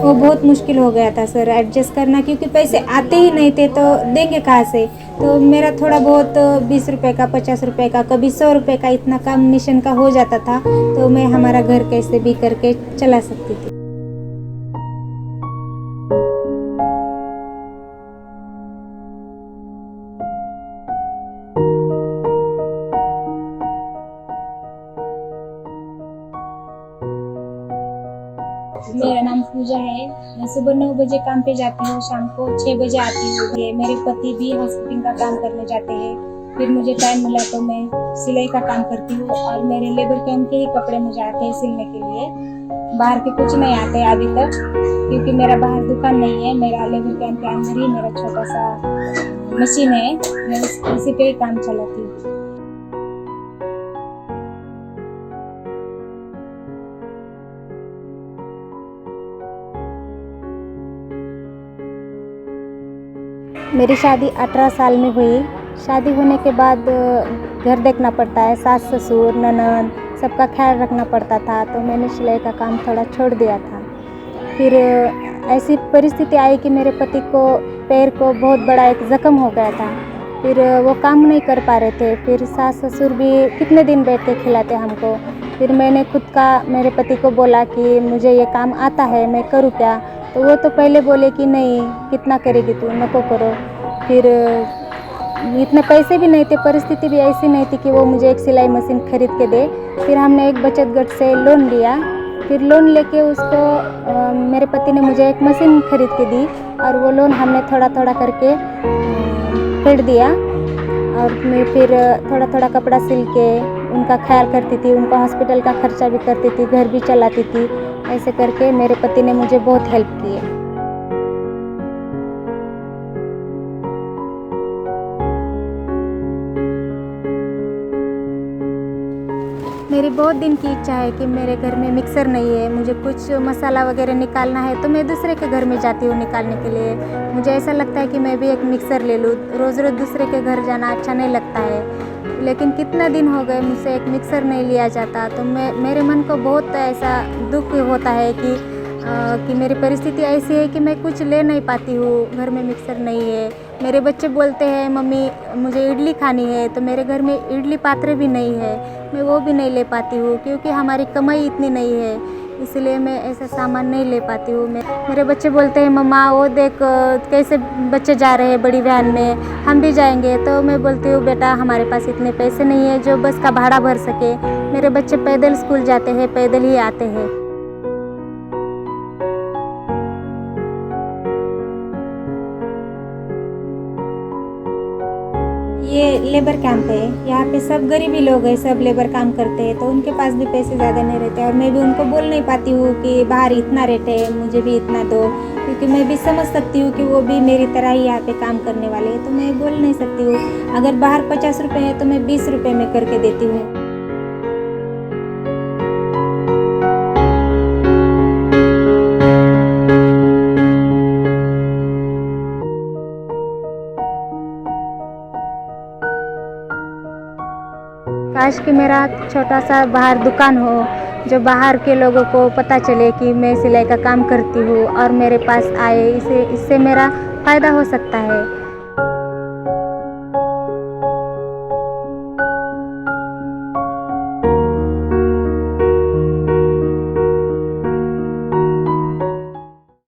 वो बहुत मुश्किल हो गया था सर एडजस्ट करना, क्योंकि पैसे आते ही नहीं थे तो देंगे कहाँ से। तो मेरा थोड़ा बहुत 20 रुपए का, 50 रुपए का, कभी 100 रुपए का इतना कॉम्बिनेशन का हो जाता था, तो मैं हमारा घर कैसे भी करके चला सकती थी। मेरा नाम पूजा है। मैं सुबह 9 बजे काम पे जाती हूँ, शाम को 6 बजे आती हूँ। ये मेरे पति भी हाउसकीपिंग का काम करने जाते हैं। फिर मुझे टाइम मिला तो मैं सिलाई का काम करती हूँ, और मेरे लेबर कैंप के ही कपड़े मुझे आते हैं सिलने के लिए। बाहर के कुछ नहीं आते अभी तक, क्योंकि मेरा बाहर दुकान नहीं है। मेरा लेबर कैंप के अंदर ही मेरा छोटा सा मशीन है, मैं उसी पे ही काम चलाती हूँ। मेरी शादी 18 साल में हुई। शादी होने के बाद घर देखना पड़ता है, सास ससुर ननद सबका ख्याल रखना पड़ता था, तो मैंने सिलाई का काम थोड़ा छोड़ दिया था। फिर ऐसी परिस्थिति आई कि मेरे पति को पैर को बहुत बड़ा एक ज़ख्म हो गया था। फिर वो काम नहीं कर पा रहे थे। फिर सास ससुर भी कितने दिन बैठ के खिलाते हमको। फिर मैंने खुद का मेरे पति को बोला कि मुझे ये काम आता है, मैं करूँ क्या? तो वो तो पहले बोले कि नहीं, कितना करेगी तू, नको करो। फिर इतने पैसे भी नहीं थे, परिस्थिति भी ऐसी नहीं थी कि वो मुझे एक सिलाई मशीन खरीद के दे। फिर हमने एक बचत गट से लोन लिया। फिर लोन लेके उसको मेरे पति ने मुझे एक मशीन खरीद के दी, और वो लोन हमने थोड़ा थोड़ा करके फेड दिया। और मैं फिर थोड़ा थोड़ा कपड़ा सिल के उनका ख्याल करती थी, उनका हॉस्पिटल का खर्चा भी करती थी, घर भी चलाती थी। ऐसे करके मेरे पति ने मुझे बहुत हेल्प की है। मेरी बहुत दिन की इच्छा है कि मेरे घर में मिक्सर नहीं है, मुझे कुछ मसाला वगैरह निकालना है तो मैं दूसरे के घर में जाती हूँ निकालने के लिए। मुझे ऐसा लगता है कि मैं भी एक मिक्सर ले लूँ, रोज़ रोज़ दूसरे के घर जाना अच्छा नहीं लगता है। लेकिन कितना दिन हो गए मुझसे एक मिक्सर नहीं लिया जाता, तो मेरे मन को बहुत ऐसा दुख होता है कि मेरी परिस्थिति ऐसी है कि मैं कुछ ले नहीं पाती हूँ, घर में मिक्सर नहीं है। मेरे बच्चे बोलते हैं मम्मी मुझे इडली खानी है, तो मेरे घर में इडली पात्र भी नहीं है, मैं वो भी नहीं ले पाती हूँ, क्योंकि हमारी कमाई इतनी नहीं है, इसलिए मैं ऐसा सामान नहीं ले पाती हूँ। मेरे बच्चे बोलते हैं मम्मा वो देख कैसे बच्चे जा रहे हैं बड़ी वैन में, हम भी जाएंगे। तो मैं बोलती हूँ बेटा हमारे पास इतने पैसे नहीं है जो बस का भाड़ा भर सके। मेरे बच्चे पैदल स्कूल जाते हैं, पैदल ही आते हैं। ये लेबर कैंप है, यहाँ पे सब गरीबी लोग हैं, सब लेबर काम करते हैं, तो उनके पास भी पैसे ज़्यादा नहीं रहते। और मैं भी उनको बोल नहीं पाती हूँ कि बाहर इतना रेट है, मुझे भी इतना दो, क्योंकि मैं भी समझ सकती हूँ कि वो भी मेरी तरह ही यहाँ पे काम करने वाले हैं, तो मैं बोल नहीं सकती हूँ। अगर बाहर 50 रुपये है तो मैं 20 रुपये में करके देती हूँ। काश कि मेरा छोटा सा बाहर दुकान हो, जो बाहर के लोगों को पता चले कि मैं सिलाई का काम करती हूँ और मेरे पास आए, इससे मेरा फ़ायदा हो सकता है।